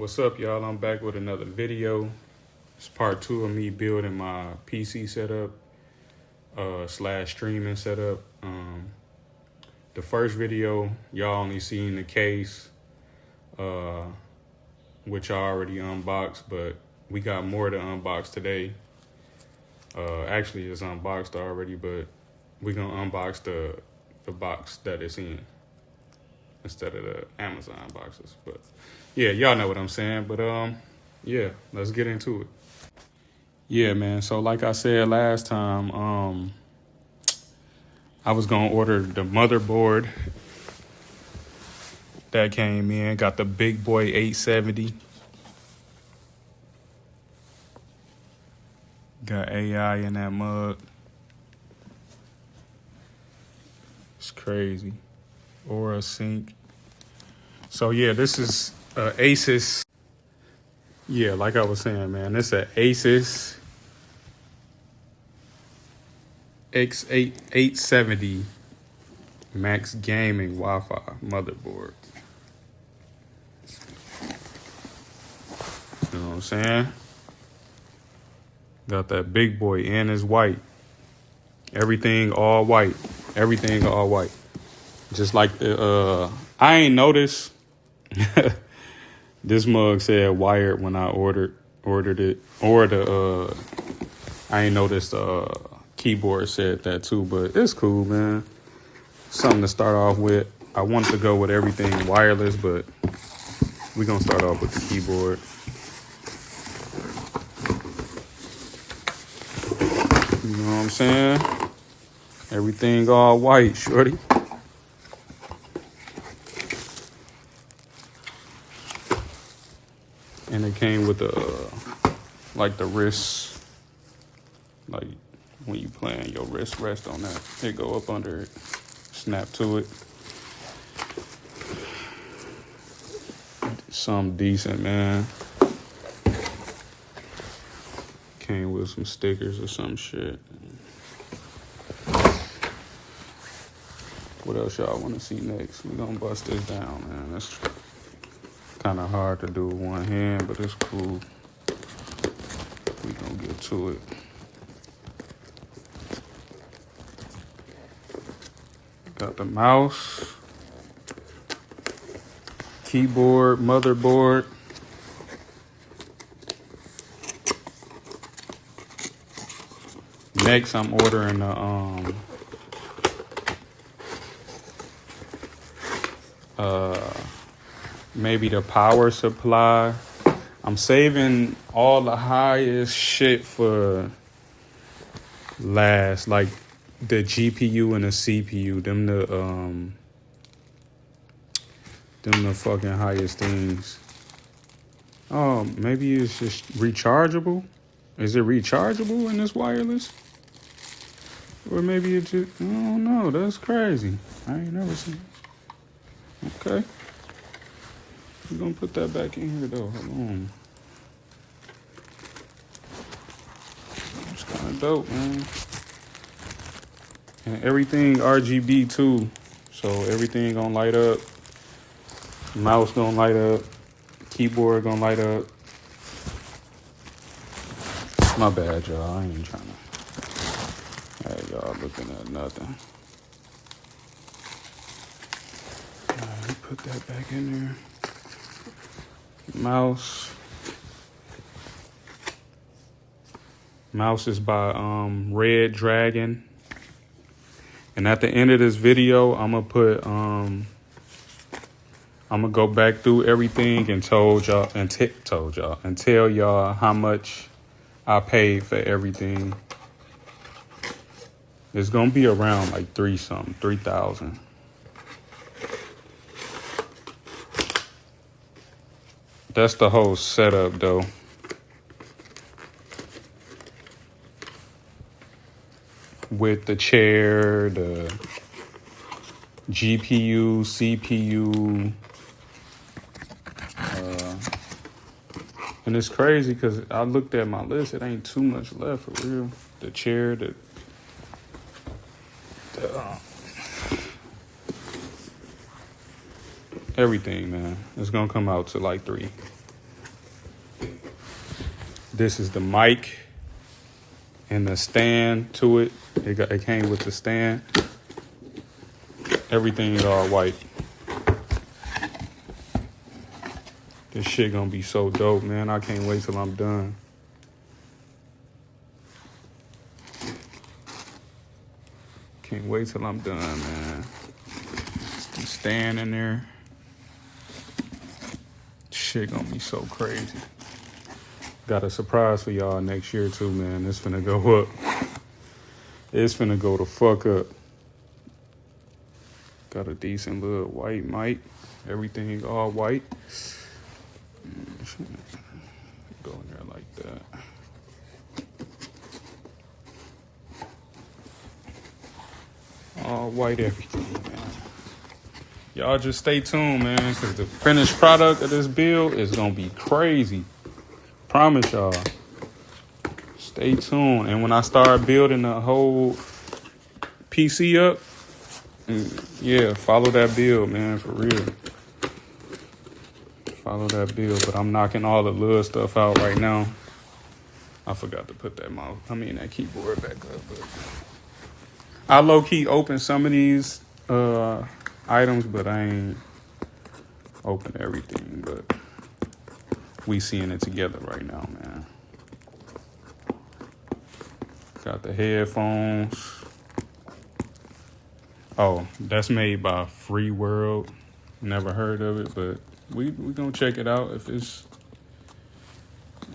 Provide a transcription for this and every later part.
What's up, y'all? I'm back with another video. It's part 2 of me building my PC setup slash streaming setup. The first video, y'all only seen the case, which I already unboxed, but we got more to unbox today. Actually, it's unboxed already, but we're gonna unbox the box that it's in instead of the Amazon boxes. But yeah, y'all know what I'm saying. But yeah, let's get into it. Yeah, man. So like I said last time, I was gonna order the motherboard that came in. Got the big boy 870. Got AI in that mug. It's crazy. Aura Sync. So yeah, this is Asus. Yeah, like I was saying, man, this is an Asus X870 Max Gaming Wi-Fi motherboard. You know what I'm saying? Got that big boy and it's white. Everything all white. Everything all white. Just like the I ain't noticed this mug said wired when I ordered it. Or the I ain't noticed the keyboard said that too, but it's cool, man. Something to start off with. I want to go with everything wireless, but we're gonna start off with the keyboard. You know what I'm saying? Everything all white, shorty. And it came with like the wrist, like when you playing, your wrist rest on that. It go up under it, snap to it. Something decent, man. Came with some stickers or some shit. What else y'all want to see next? We gonna bust this down, man. That's kind of hard to do with one hand, but it's cool. We gonna get to it. Got the mouse, keyboard, motherboard. Next, I'm ordering the maybe the power supply. I'm saving all the highest shit for last, like the GPU and the CPU. Them the fucking highest things. Oh, maybe it's just rechargeable. Is it rechargeable in this wireless? Or maybe it just, I don't know. That's crazy. I ain't never seen it. Okay. We're gonna put that back in here though. Hold on. It's kind of dope, man. And everything RGB too. So everything gonna light up. Mouse gonna light up. Keyboard gonna light up. My bad, y'all. I ain't trying to. Hey, y'all looking at nothing. Alright, put that back in there. Mouse is by Red Dragon. And at the end of this video, I'm gonna put I'm gonna go back through everything and tell y'all how much I paid for everything. It's gonna be around like 3,000. That's the whole setup though. With the chair, the GPU, CPU. And it's crazy because I looked at my list. It ain't too much left for real. The chair, everything, man. It's gonna come out to like 3. This is the mic and the stand to it. It came with the stand. Everything is all white. This shit gonna be so dope, man. I can't wait till I'm done. Can't wait till I'm done, man. Stand in there. Shit gonna be so crazy. Got a surprise for y'all next year too, man. It's finna go up. It's finna go the fuck up. Got a decent little white mic. Everything all white. Go in there like that. All white everything, man. Y'all just stay tuned, man, because the finished product of this build is going to be crazy. Promise y'all. Stay tuned. And when I start building the whole PC up, yeah, follow that build, man, for real. Follow that build. But I'm knocking all the little stuff out right now. I forgot to put that keyboard back up. But I low-key opened some of these items, but I ain't opened everything. But we seeing it together right now, man. Got the headphones. Oh, that's made by Free World. Never heard of it, but we gonna check it out. If it's,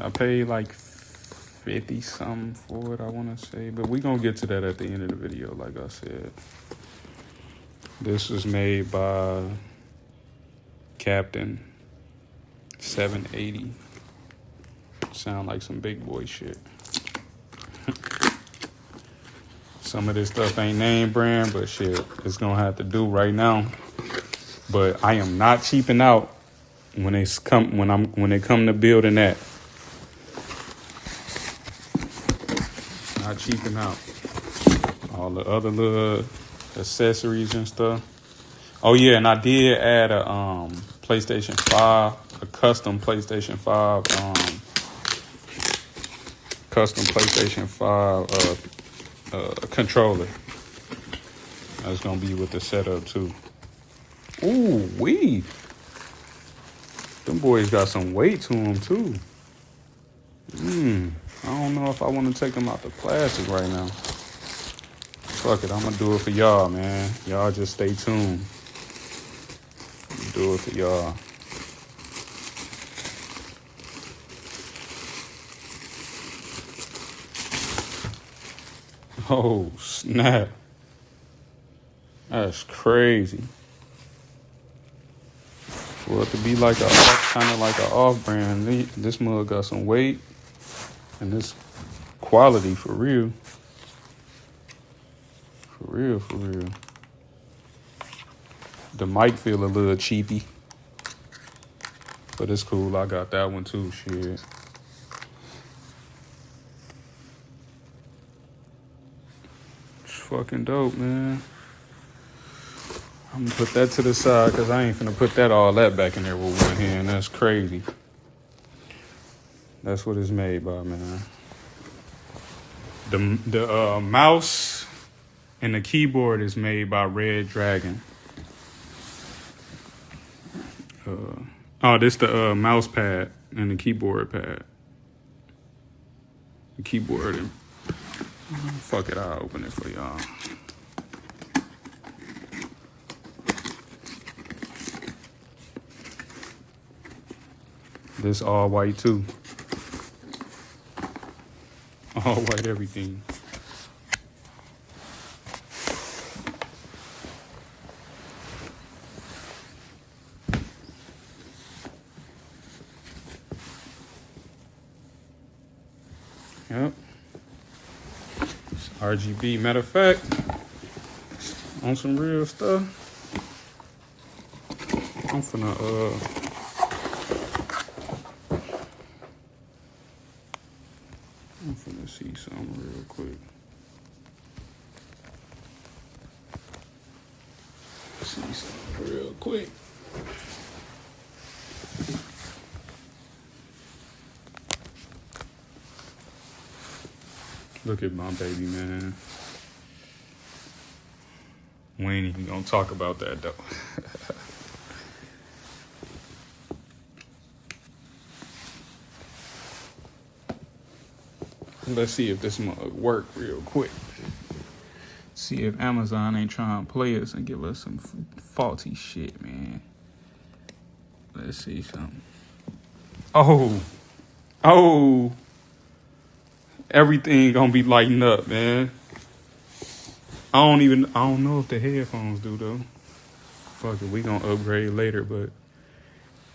I paid like 50 something for it, I want to say, but we gonna get to that at the end of the video. Like I said, this was made by Captain 780. Sound like some big boy shit. Some of this stuff ain't name brand, but shit, it's gonna have to do right now. But I am not cheaping out when it come to building that. Not cheaping out. All the other little accessories and stuff. Oh yeah, and I did add a PlayStation 5, a custom PlayStation 5, controller. That's gonna be with the setup too. Ooh, them boys got some weight to them too. I don't know if I want to take them out the plastic right now. Fuck it, I'm gonna do it for y'all, man. Y'all just stay tuned. Do it for y'all. Oh, snap. That's crazy. For it to be like kind of like an off-brand, this mug got some weight and this quality for real. For real, for real. The mic feel a little cheapy, but it's cool. I got that one too, shit. It's fucking dope, man. I'm gonna put that to the side because I ain't finna put all that back in there with one hand. That's crazy. That's what it's made by, man. The mouse and the keyboard is made by Red Dragon. This the mouse pad and the keyboard pad. The keyboard and fuck it, I'll open it for y'all. This all white too. All white everything. Yep. It's RGB. Matter of fact, on some real stuff, I'm finna see something real quick. See something real quick. Look at my baby, man. We ain't even gonna talk about that though. Let's see if this might work real quick. See if Amazon ain't trying to play us and give us some faulty shit, man. Let's see something. Oh, everything gonna be lighting up, man. I don't know if the headphones do though. Fuck it, we gonna upgrade later, but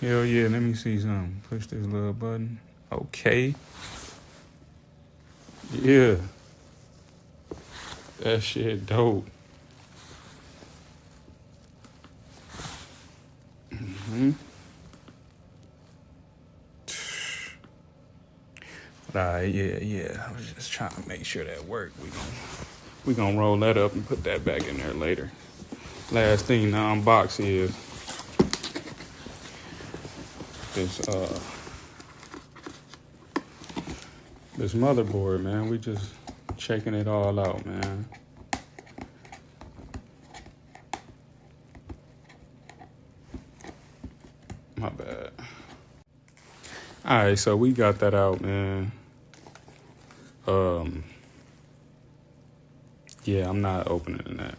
hell yeah, let me see something. Push this little button. Okay. Yeah. That shit dope. Mm-hmm. Alright, yeah. I was just trying to make sure that worked. We gonna roll that up and put that back in there later. Last thing to unbox is this motherboard, man. We just checking it all out, man. My bad. All right, so we got that out, man. Yeah, I'm not opening that.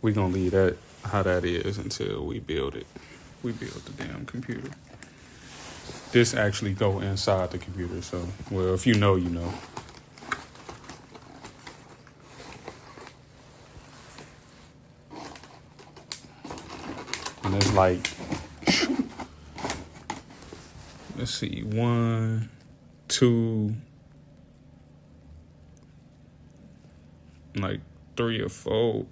We gonna leave that how that is until we build it. We build the damn computer. This actually go inside the computer, so, well, if you know, you know. And it's like, let's see, 1, 2, like 3 or 4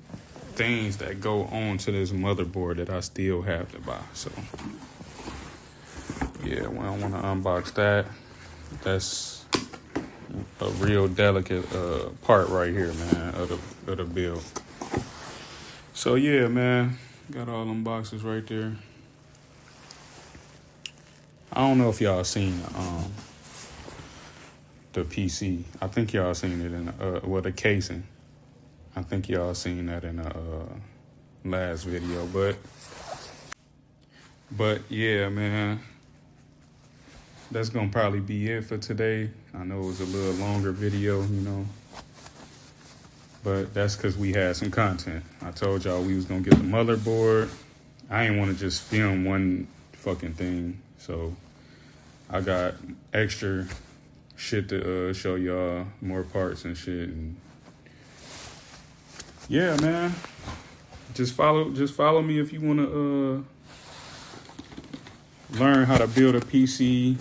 things that go on to this motherboard that I still have to buy. So yeah, we don't want to unbox that. That's a real delicate part right here, man, of the build. So yeah, man, got all them boxes right there. I don't know if y'all seen the PC. I think y'all seen it in the casing. I think y'all seen that in the last video, but yeah, man, that's gonna probably be it for today. I know it was a little longer video, you know, but that's because we had some content. I told y'all we was gonna get the motherboard. I ain't want to just film one fucking thing, so I got extra shit to show y'all, more parts and shit. And yeah, man, just follow me if you want to learn how to build a PC.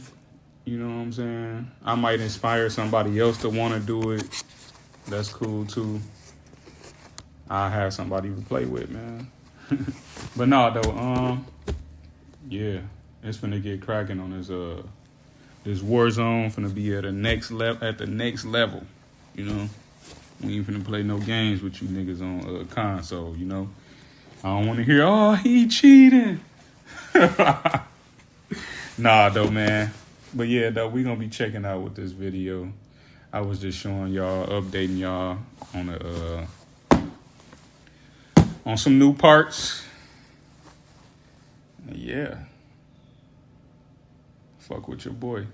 You know what I'm saying? I might inspire somebody else to want to do it. That's cool too. I have somebody to play with, man. But nah, though, yeah, it's finna get cracking on this Warzone. Finna be at the next level, you know. We ain't finna play no games with you niggas on console, you know. I don't want to hear, oh, he cheating. Nah, though, man. But yeah, though, we gonna be checking out with this video. I was just showing y'all, updating y'all on some new parts. Yeah. Fuck with your boy.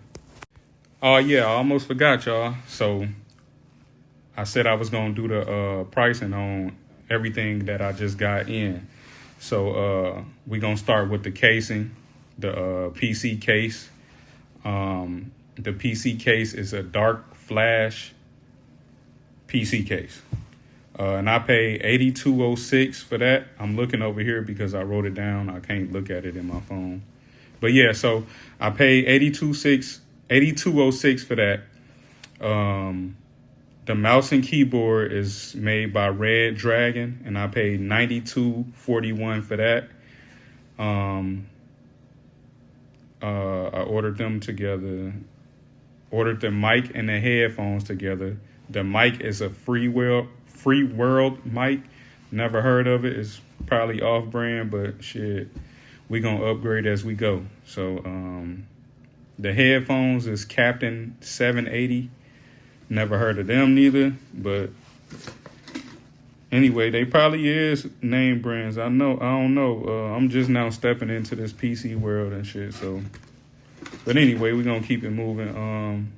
Oh yeah, I almost forgot, y'all. So I said I was gonna do the pricing on everything that I just got in. So we gonna start with the casing, the PC case. The PC case is a dark flash PC case. And I paid $82.06 for that. I'm looking over here because I wrote it down. I can't look at it in my phone. But yeah, so I paid $82.06 for that. The mouse and keyboard is made by Red Dragon, and I paid $92.41 for that. I ordered them together. Ordered the mic and the headphones together. The mic is a Free World mic. Never heard of it. It's probably off brand, but shit, we gonna upgrade as we go. So the headphones is Captain 780. Never heard of them neither, but anyway, they probably is name brands. I don't know. I'm just now stepping into this PC world and shit. So, but anyway, we're gonna keep it moving.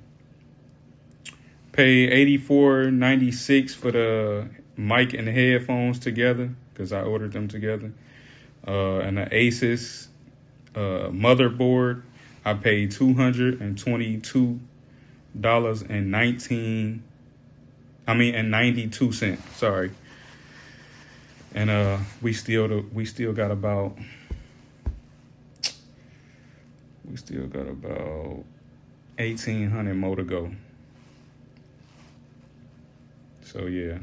Pay $84.96 for the mic and the headphones together because I ordered them together. And the Asus motherboard, I paid $222.92. Sorry. And we still got about 1,800 more to go. So yeah.